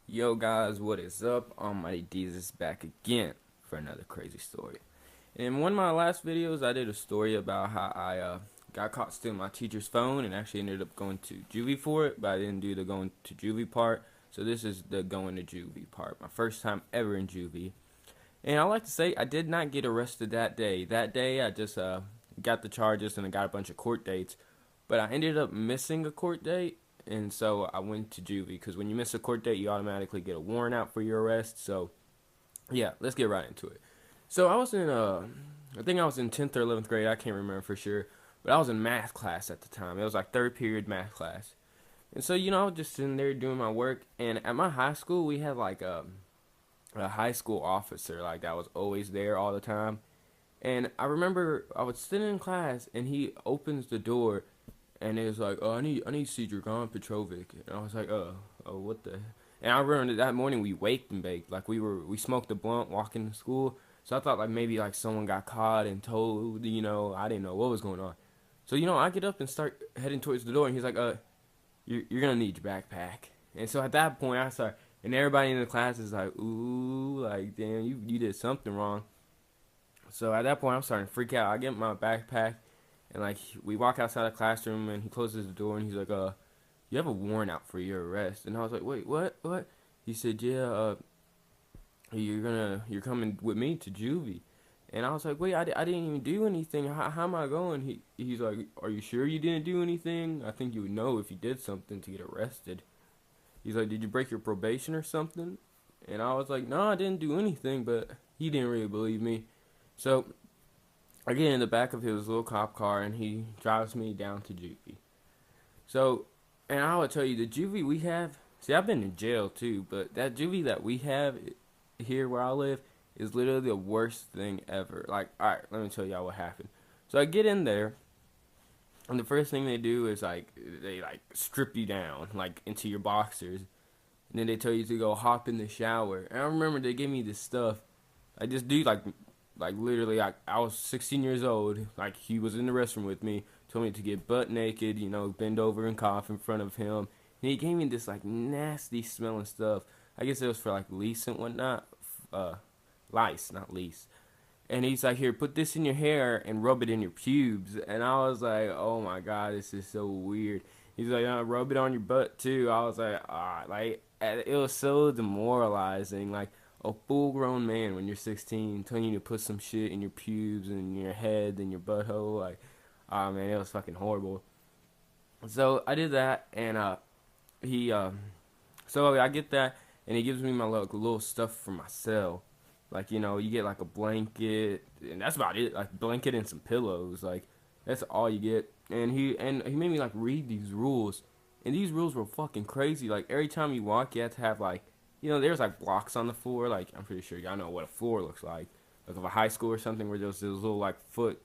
Yo guys, what is up? Almighty Jesus back again for another crazy story. In one of my last videos, I did a story about how I got caught stealing my teacher's phone and actually ended up going to juvie for it, but I didn't do the going to juvie part. So this is the going to juvie part. My first time ever in juvie. And I like to say I did not get arrested that day. That day I just got the charges and I got a bunch of court dates. But I ended up missing a court date, and so I went to juvie because when you miss a court date, you automatically get a warrant out for your arrest. So yeah, let's get right into it. So I think I was in 10th or 11th grade. I can't remember for sure, but I was in math class at the time. It was like third period math class, and so I was just sitting there doing my work. And at my high school, we had like a high school officer like that was always there all the time. And I remember I was sitting in class, and he opens the door and it was like, "Oh, I need to see Dragan Petrovic." And I was like, "Oh, what the?" And I remember that morning we waked and baked, like we smoked a blunt walking to school. So I thought like maybe like someone got caught and told, I didn't know what was going on. So I get up and start heading towards the door, and he's like, you're gonna need your backpack." And so at that point I start, and everybody in the class is like, "Ooh, like damn, you did something wrong." So at that point I'm starting to freak out. I get my backpack, and like we walk outside the classroom, and he closes the door, and he's like, "You have a warrant out for your arrest." And I was like, "Wait, what?" He said, "Yeah, you're coming with me to juvie." And I was like, "Wait, I didn't even do anything. How am I going?" He's like, "Are you sure you didn't do anything? I think you would know if you did something to get arrested." He's like, "Did you break your probation or something?" And I was like, "No, I didn't do anything," but he didn't really believe me. So I get in the back of his little cop car, and he drives me down to juvie. So, and I would tell you, the juvie we have. See, I've been in jail too, but that juvie that we have here where I live is literally the worst thing ever. Like, all right, let me tell y'all what happened. So I get in there, and the first thing they do is like they like strip you down like into your boxers, and then they tell you to go hop in the shower. And I remember they gave me this stuff. Like this dude, like literally, I was 16 years old. Like he was in the restroom with me. Told me to get butt naked, bend over and cough in front of him. And he gave me this like nasty smelling stuff. I guess it was for like lice and whatnot. Uh, Lice, not lease. And he's like, "Here, put this in your hair and rub it in your pubes." And I was like, "Oh my god, this is so weird." He's like, "Rub it on your butt too." I was like, "Ah," like it was so demoralizing. Like a full grown man when you're 16 telling you to put some shit in your pubes and your head and your butthole. Like, oh man, it was fucking horrible. So I did that, and he so I get that, and he gives me my little stuff for my cell. Like you get like a blanket, and that's about it. Like blanket and some pillows. Like that's all you get. And he made me like read these rules, and these rules were fucking crazy. Like every time you walk, you have to have like there's like blocks on the floor. Like I'm pretty sure y'all know what a floor looks like of a high school or something, where there's those little like foot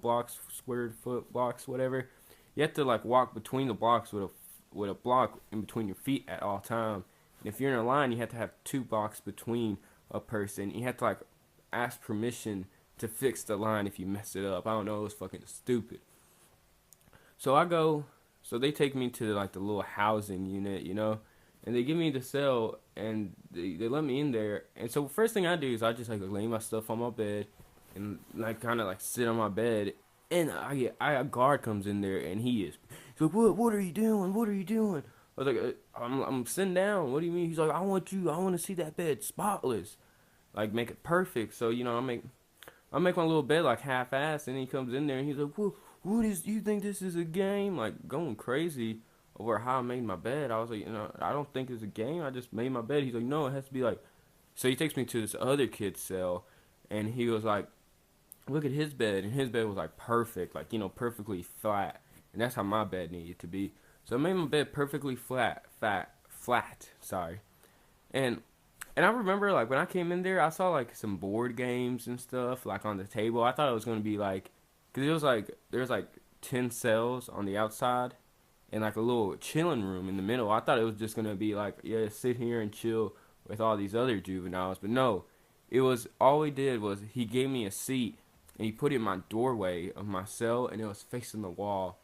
blocks, squared foot blocks, whatever. You have to like walk between the blocks with a block in between your feet at all time. And if you're in a line, you have to have two blocks between a person. You have to like ask permission to fix the line if you mess it up. I don't know, it was fucking stupid. So I go, so they take me to like the little housing unit, and they give me the cell, and they let me in there. And so first thing I do is I just like lay my stuff on my bed, and like kind of like sit on my bed. And a guard comes in there, and he's like, "What are you doing? What are you doing?" I was like, I'm sitting down. What do you mean?" He's like, I want to see that bed spotless, like make it perfect." So I make my little bed like half-assed, and he comes in there and he's like, what is? You think this is a game?" Like going crazy over how I made my bed. I was like, I don't think it's a game. I just made my bed. He's like, "No, it has to be like." So he takes me to this other kid's cell, and he was like, "Look at his bed," and his bed was like perfect, like perfectly flat, and that's how my bed needed to be. So I made my bed perfectly flat. Sorry, and and I remember like when I came in there, I saw like some board games and stuff like on the table. I thought it was gonna be like, cause it was like there's like 10 cells on the outside and like a little chilling room in the middle. I thought it was just gonna be like, yeah, sit here and chill with all these other juveniles, but no, it was all he did was he gave me a seat and he put it in my doorway of my cell, and it was facing the wall.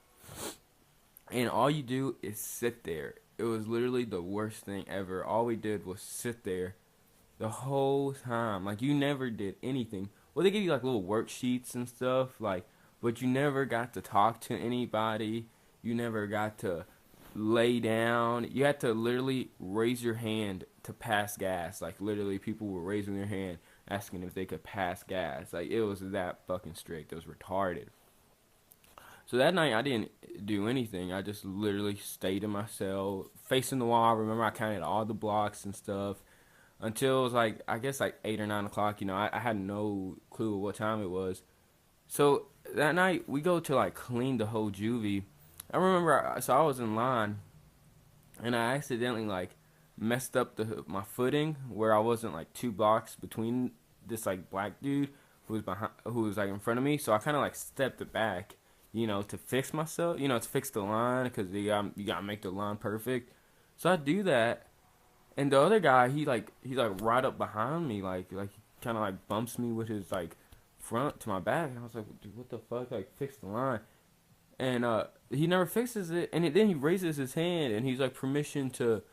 And all you do is sit there. it was literally the worst thing ever. All we did was sit there the whole time. Like, you never did anything. Well, they give you like little worksheets and stuff, like, but you never got to talk to anybody. You never got to lay down. You had to literally raise your hand to pass gas. Like, literally, people were raising their hand asking if they could pass gas. Like, it was that fucking strict. It was retarded. So that night, I didn't do anything. I just literally stayed in my cell, facing the wall. I remember I counted all the blocks and stuff until it was like, I guess like 8 or 9 o'clock. You know, I had no clue what time it was. So that night, we go to like clean the whole juvie. I remember, so I was in line, and I accidentally like messed up my footing where I wasn't like 2 blocks between this like black dude who was like in front of me. So I kind of like stepped it back, to fix myself, to fix the line because you gotta make the line perfect. So I do that, and the other guy he's like right up behind me, like he kind of like bumps me with his like front to my back, and I was like, dude, what the fuck? Like, fix the line. And he never fixes it, and then he raises his hand, and he's like permission to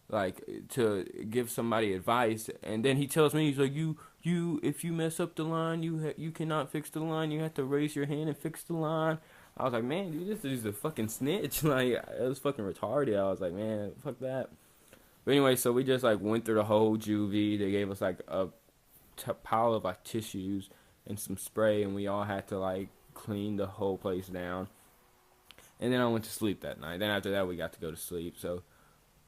like to give somebody advice, and then he tells me, he's like, you if you mess up the line, you cannot fix the line, you have to raise your hand and fix the line. I was like, man, dude, this is a fucking snitch. Like, it was fucking retarded. I was like, man, fuck that. But anyway, so we just like went through the whole juvie. They gave us like a pile of like tissues and some spray, and we all had to like clean the whole place down. And then I went to sleep that night. Then after that, we got to go to sleep. So,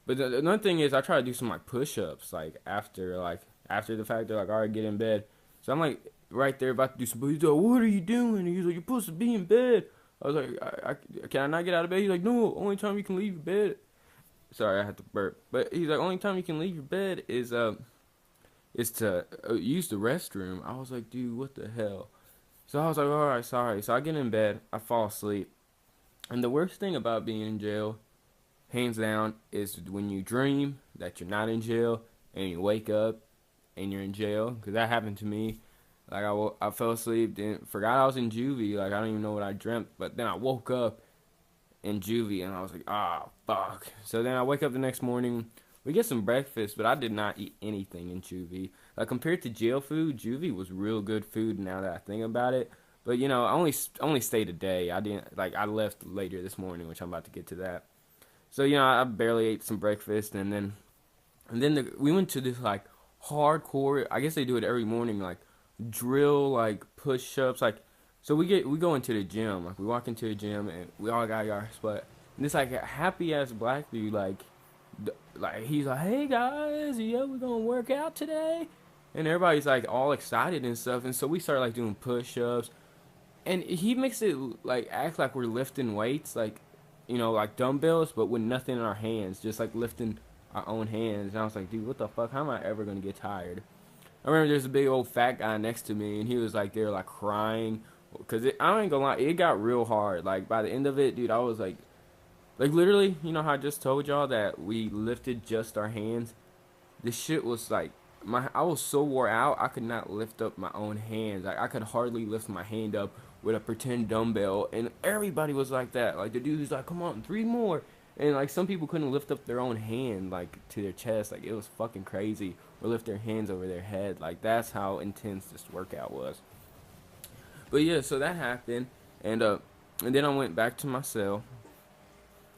but another thing is, I try to do some like push-ups after the fact. They're like, all right, get in bed. So I'm like right there about to do some. He's like, what are you doing? And he's like, you're supposed to be in bed. I was like, can I not get out of bed? He's like, no, only time you can leave your bed. Sorry, I had to burp. But he's like, only time you can leave your bed is to use the restroom. I was like, dude, what the hell? So I was like, all right, sorry. So I get in bed, I fall asleep. And the worst thing about being in jail, hands down, is when you dream that you're not in jail and you wake up and you're in jail. Because that happened to me. Like, I fell asleep, then forgot I was in juvie. Like, I don't even know what I dreamt. But then I woke up in juvie, and I was like, ah, fuck. So then I wake up the next morning. We get some breakfast, but I did not eat anything in juvie. Like, compared to jail food, juvie was real good food now that I think about it. But, I only stayed a day. I didn't, like, I left later this morning, which I'm about to get to that. So, I barely ate some breakfast, and then we went to this, like, hardcore, I guess they do it every morning, like, drill, like, push-ups, like, so we go into the gym, like, we walk into the gym, and we all got our spot, and this, like, a happy-ass black dude, like, he's like, hey, guys, yeah, we're gonna work out today, and everybody's, like, all excited and stuff, and so we start, like, doing push-ups, and he makes it like act like we're lifting weights, like, like dumbbells, but with nothing in our hands, just like lifting our own hands. And I was like, dude, what the fuck? How am I ever gonna get tired? I remember there's a big old fat guy next to me, and he was like there, like crying, cause I ain't gonna lie, it got real hard. Like by the end of it, dude, I was like literally, how I just told y'all that we lifted just our hands. This shit was like I was so wore out, I could not lift up my own hands. Like I could hardly lift my hand up with a pretend dumbbell, and everybody was like that. Like the dude was like, "Come on, 3 more," and like some people couldn't lift up their own hand like to their chest. Like it was fucking crazy, or lift their hands over their head. Like that's how intense this workout was. But yeah, so that happened, and then I went back to my cell,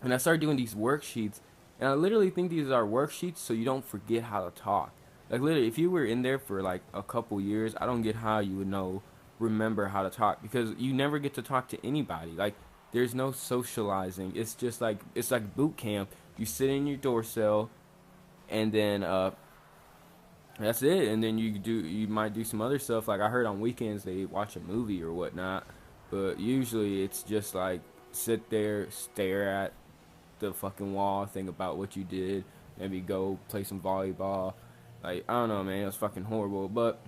and I started doing these worksheets. And I literally think these are worksheets so you don't forget how to talk. Like literally, if you were in there for like a couple years, I don't get how you would remember how to talk, because you never get to talk to anybody. Like there's no socializing. It's just like boot camp. You sit in your door cell, and then that's it. And then you might do some other stuff. Like I heard on weekends they watch a movie or whatnot, but usually it's just like sit there, stare at the fucking wall, think about what you did, maybe go play some volleyball. Like, I don't know, man, it was fucking horrible, but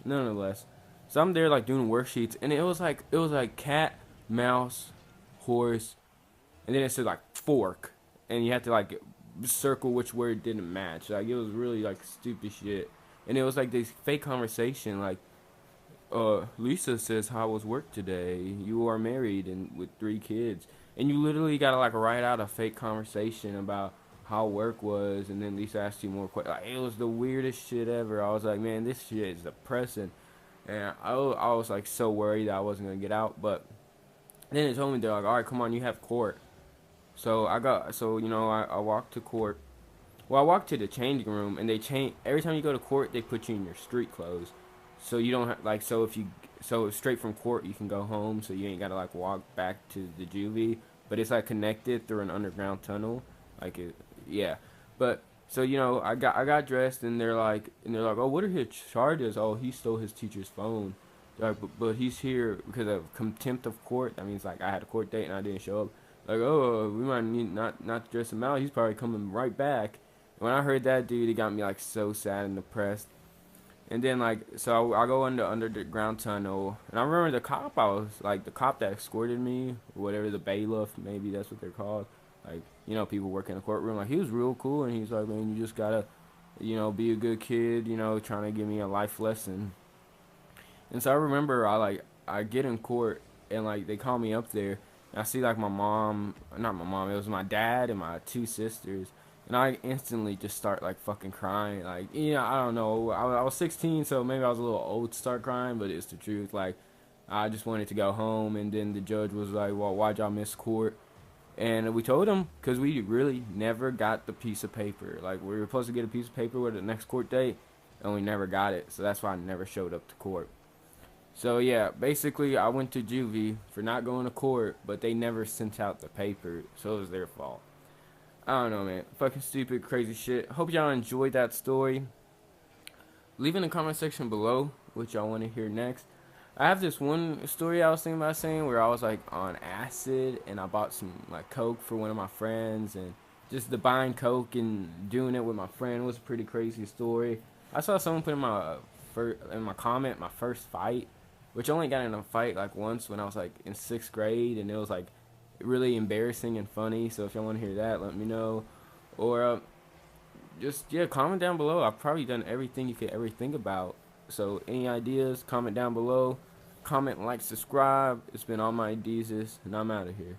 nonetheless. So I'm there like doing worksheets, and it was like cat, mouse, horse, and then it said like fork, and you had to like circle which word didn't match. Like it was really like stupid shit. And it was like this fake conversation, like Lisa says, how was work today? You are married and with 3 kids. And you literally gotta like write out a fake conversation about how work was, and then Lisa asked you more questions. Like, it was the weirdest shit ever. I was like, man, this shit is depressing, and I was like so worried that I wasn't gonna get out. But then they told me, they're like, all right, come on, you have court. So I walked to court. Well, I walked to the changing room, and they change every time you go to court. They put you in your street clothes, so you don't have, like, so straight from court you can go home, so you ain't gotta like walk back to the juvie. But it's like connected through an underground tunnel, like it, yeah. But so I got dressed, and they're like, oh, what are his charges? Oh, he stole his teacher's phone. They're like, but he's here because of contempt of court. That means like I had a court date and I didn't show up. Like, oh, we might need not to dress him out. He's probably coming right back. When I heard that, dude, it got me like so sad and depressed. And then like, so I go under the ground tunnel, and I remember the cop that escorted me, or whatever, the bailiff, maybe that's what they're called. Like, people work in a courtroom. Like, he was real cool, and he's like, man, you just gotta, be a good kid, trying to give me a life lesson. And so I remember I get in court, and like they call me up there, and I see like my mom, not my mom, it was my dad and my two sisters, and I instantly just start like fucking crying. Like, I don't know, I was 16, so maybe I was a little old to start crying, but it's the truth. Like, I just wanted to go home, and then the judge was like, well, why'd y'all miss court? And we told him because we really never got the piece of paper. Like, we were supposed to get a piece of paper with the next court date, and we never got it. So that's why I never showed up to court. So yeah, basically I went to juvie for not going to court, but they never sent out the paper, so it was their fault. I don't know, man. Fucking stupid, crazy shit. Hope y'all enjoyed that story. Leave in the comment section below what y'all want to hear next. I have this one story I was thinking about saying where I was like on acid, and I bought some like coke for one of my friends, and just the buying coke and doing it with my friend was a pretty crazy story. I saw someone put in my comment my first fight, which I only got in a fight like once when I was like in 6th grade, and it was like really embarrassing and funny. So if y'all want to hear that, let me know. Or just, yeah, comment down below. I've probably done everything you could ever think about. So any ideas, comment down below. Comment, like, subscribe. It's been all my ideas, and I'm out of here.